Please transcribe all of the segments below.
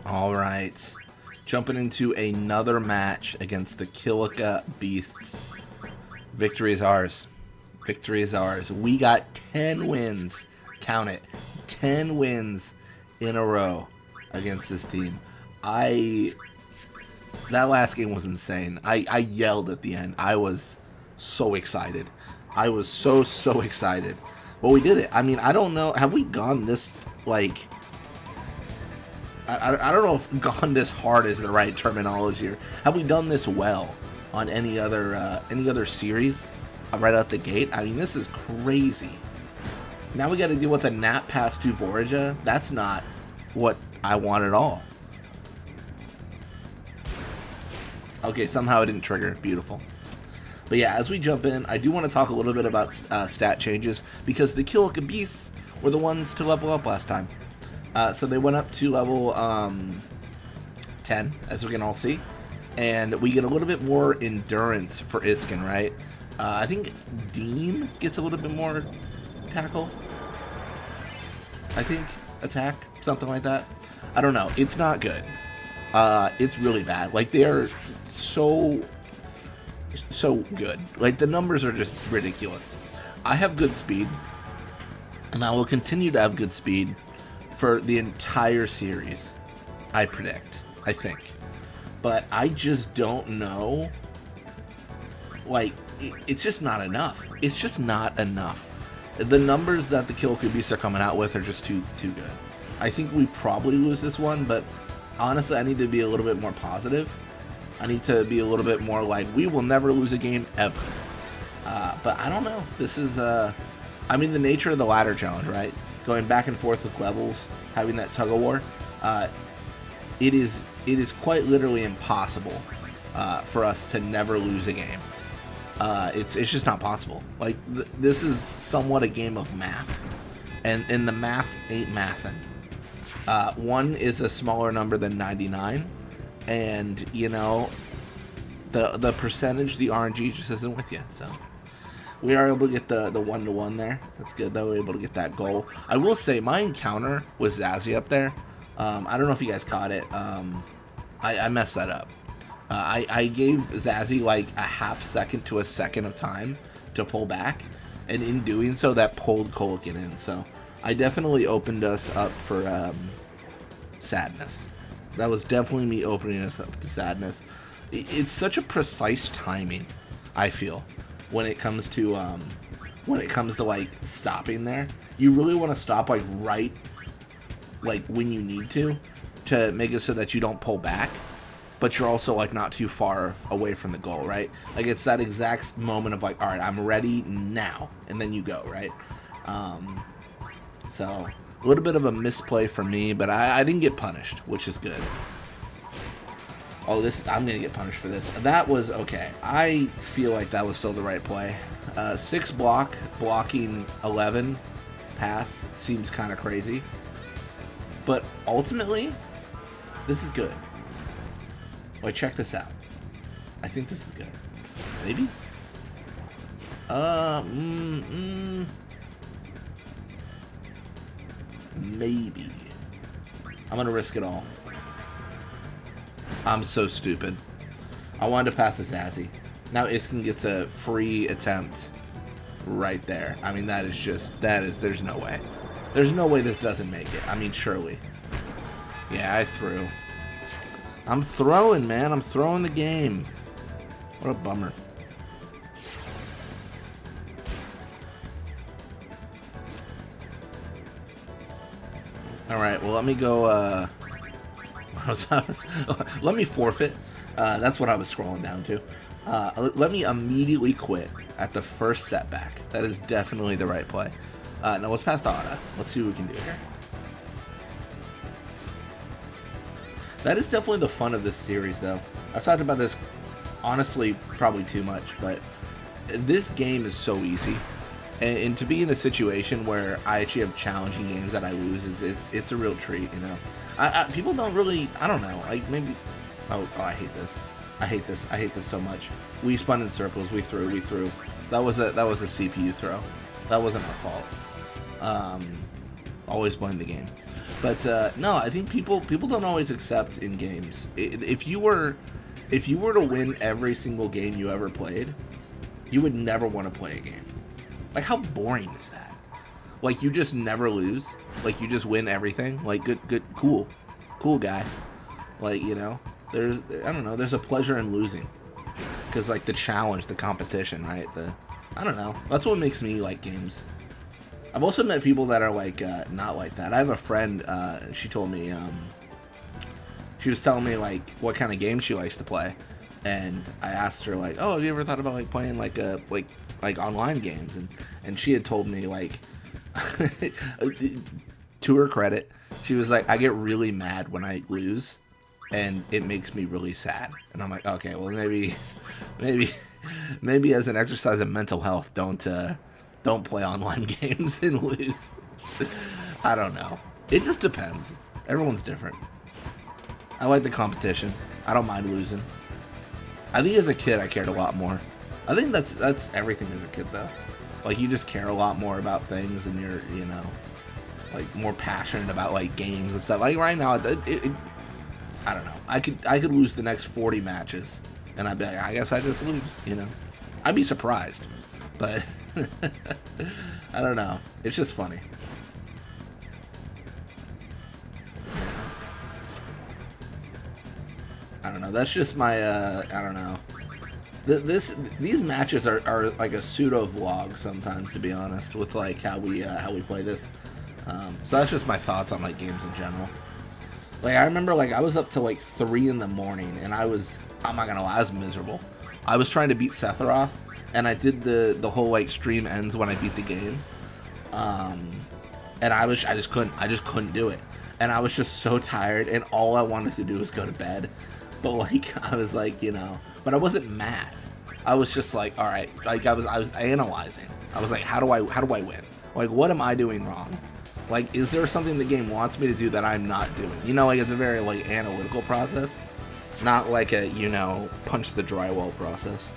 All right. Jumping into another match against the Kilika Beasts. Victory is ours. Victory is ours. We got 10 wins. Count it. 10 wins in a row against this team. That last game was insane. I yelled at the end. I was so excited. I was so excited. But we did it. I mean, I don't know. Have we gone this, like... I don't know if gone this hard is the right terminology here. Have we done this well on any other series right out the gate? I mean, this is crazy. Now we got to deal with a Nat pass to Vorija. That's not what I want at all. Okay, somehow it didn't trigger. Beautiful. But yeah, as we jump in, I do want to talk a little bit about stat changes because the Kilika Beasts were the ones to level up last time. So they went up to level 10, as we can all see. And we get a little bit more endurance for Iskin, right? I think Dean gets a little bit more tackle. I think attack, something like that. I don't know. It's not good. It's really bad. Like, they are so good. Like, the numbers are just ridiculous. I have good speed, and I will continue to have good speed for the entire series, I predict, I think. But I just don't know. Like, it's just not enough. It's just not enough. The numbers that the Kilika Beasts are coming out with are just too good. I think we probably lose this one, but honestly, I need to be a little bit more positive. I need to be a little bit more like, we will never lose a game ever. But I don't know. This is, I mean, the nature of the ladder challenge, right? Going back and forth with levels, having that tug of war, it is quite literally impossible for us to never lose a game. It's just not possible. Like, this is somewhat a game of math, and the math ain't mathin'. 1 is a smaller number than 99, and you know, the percentage, the RNG just isn't with you. So we are able to get the 1-to-1 there. That's good that we're able to get that goal. I will say my encounter with Zazie up there, I don't know if you guys caught it. I messed that up. I gave Zazie like a half second to a second of time to pull back, and in doing so, that pulled Kolikin in. So I definitely opened us up for sadness. That was definitely me opening us up to sadness. It's such a precise timing, I feel, when it comes to like stopping there. You really want to stop like right, like when you need to make it so that you don't pull back, but you're also like not too far away from the goal, right? Like, it's that exact moment of like, all right, I'm ready now, and then you go, right? So a little bit of a misplay for me, but I didn't get punished, which is good. Oh, I'm gonna get punished for this. That was okay. I feel like that was still the right play. 6 blocking 11 pass seems kind of crazy, but ultimately, this is good. Wait, check this out. I think this is good. Maybe? Maybe. I'm gonna risk it all. I'm so stupid. I wanted to pass to Zazie. Now Iskin gets a free attempt right there. I mean, there's no way. There's no way this doesn't make it. I mean, surely. Yeah, I threw. I'm throwing, man. I'm throwing the game. What a bummer. Alright, well, let me go, let me forfeit. That's what I was scrolling down to. Let me immediately quit at the first setback. That is definitely the right play. Now let's pass to Ada. Let's see what we can do here. That is definitely the fun of this series, though. I've talked about this, honestly, probably too much, but this game is so easy. And to be in a situation where I actually have challenging games that I lose, it's a real treat, you know. People don't really, I don't know, like maybe, oh, I hate this. I hate this so much. We spun in circles, we threw. That was a CPU throw. That wasn't our fault. Always blame the game. But no, I think people don't always accept in games. If you were to win every single game you ever played, you would never want to play a game. Like, how boring is that? Like, you just never lose. Like, you just win everything. Like, good, cool guy. Like, you know, I don't know, there's a pleasure in losing. Because, like, the challenge, the competition, right? I don't know. That's what makes me like games. I've also met people that are, like, not like that. I have a friend, she told me, she was telling me, like, what kind of game she likes to play. And I asked her, like, oh, have you ever thought about, like, playing, like, online games? And she had told me, like, to her credit, she was like, I get really mad when I lose, and it makes me really sad. And I'm like, okay, well, maybe as an exercise of mental health, don't play online games and lose. I don't know. It just depends. Everyone's different. I like the competition. I don't mind losing. I think as a kid, I cared a lot more. I think that's everything as a kid, though. Like, you just care a lot more about things, and you're, you know, like, more passionate about, like, games and stuff. Like, right now, I don't know. I could lose the next 40 matches, and I'd be like, I guess I just lose, you know? I'd be surprised, but I don't know. It's just funny. I don't know. That's just my, I don't know. These matches are like a pseudo vlog sometimes, to be honest, with like how we play this. So that's just my thoughts on like games in general. Like, I remember, like, I was up till like 3 in the morning, and I'm not gonna lie, I was miserable. I was trying to beat Sephiroth, and I did the whole like stream ends when I beat the game. And I just couldn't do it. And I was just so tired, and all I wanted to do was go to bed. But like, I was like, you know, but I wasn't mad. I was just like, all right, like I was analyzing. I was like, how do I win? Like, what am I doing wrong? Like, is there something the game wants me to do that I'm not doing? You know, like, it's a very like analytical process, not like a, you know, punch the drywall process.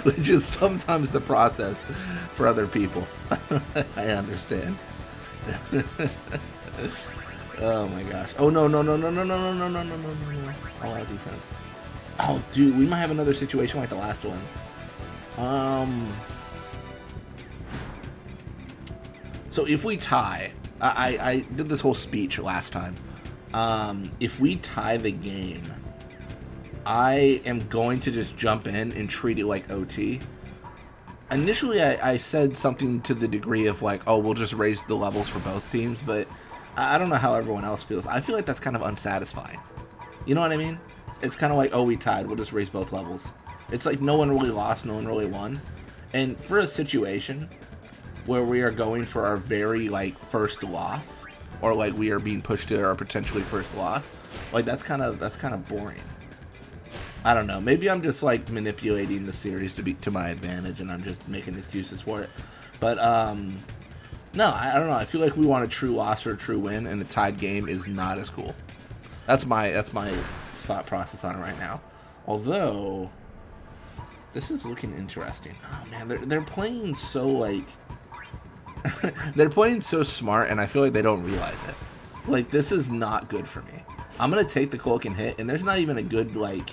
which is sometimes the process for other people. I understand. Oh my gosh. Oh no. All out defense. Oh dude, we might have another situation like the last one. So if we tie, I did this whole speech last time. If we tie the game, I am going to just jump in and treat it like OT. Initially, I said something to the degree of like, oh, we'll just raise the levels for both teams, but I don't know how everyone else feels. I feel like that's kind of unsatisfying. You know what I mean? It's kind of like, oh, we tied, we'll just raise both levels. It's like no one really lost, no one really won. And for a situation where we are going for our very like first loss, or like we are being pushed to our potentially first loss, like that's kind of boring. I don't know. Maybe I'm just like manipulating the series to my advantage, and I'm just making excuses for it. But no, I don't know. I feel like we want a true loss or a true win, and a tied game is not as cool. That's my thought process on it right now. Although this is looking interesting. Oh man, they're playing so like they're playing so smart, and I feel like they don't realize it. Like, this is not good for me. I'm gonna take the cloak and hit, and there's not even a good like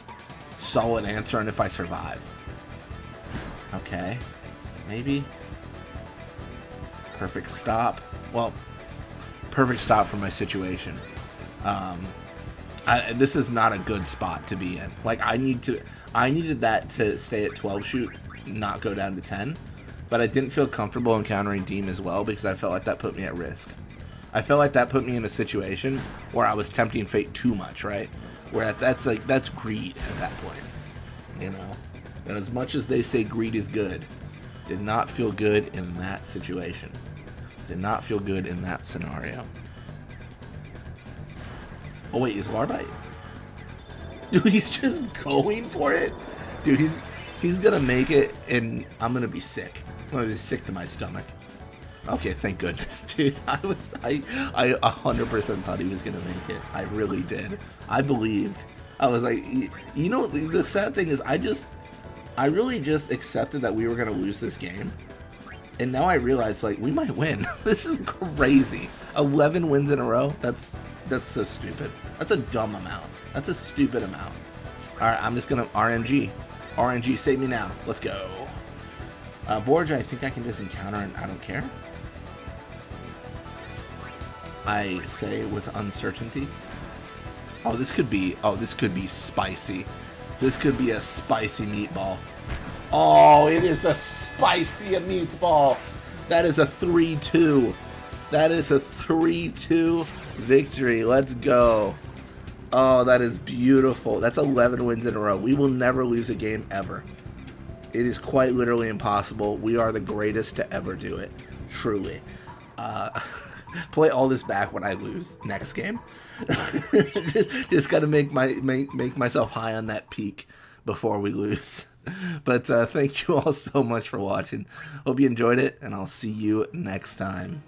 solid answer on if I survive. Okay, maybe. Perfect stop. Well, perfect stop for my situation. This is not a good spot to be in. Like, I needed that to stay at 12 shoot, not go down to 10. But I didn't feel comfortable encountering Deem as well, because I felt like that put me at risk. I felt like that put me in a situation where I was tempting fate too much, right? Where that's greed at that point, you know? And as much as they say greed is good, did not feel good in that situation. Did not feel good in that scenario. Oh wait, is Larbite? Dude, he's just going for it. Dude, he's gonna make it, and I'm gonna be sick. I'm gonna be sick to my stomach. Okay, thank goodness, dude. I 100% thought he was gonna make it. I really did. I believed. I was like, you know, the sad thing is, I really just accepted that we were gonna lose this game, And now I realize, like, we might win. This is crazy. 11 wins in a row? That's so stupid. That's a dumb amount. That's a stupid amount. Alright, I'm just gonna RNG. RNG, save me now. Let's go. Vorge, I think I can just encounter and I don't care. I say with uncertainty. Oh, this could be spicy. This could be a spicy meatball. Oh, it is a spicy meatball. That is a 3-2. That is a 3-2 victory. Let's go. Oh, that is beautiful. That's 11 wins in a row. We will never lose a game ever. It is quite literally impossible. We are the greatest to ever do it. Truly. Play all this back when I lose next game. just gotta make myself high on that peak before we lose. But thank you all so much for watching. Hope you enjoyed it, and I'll see you next time.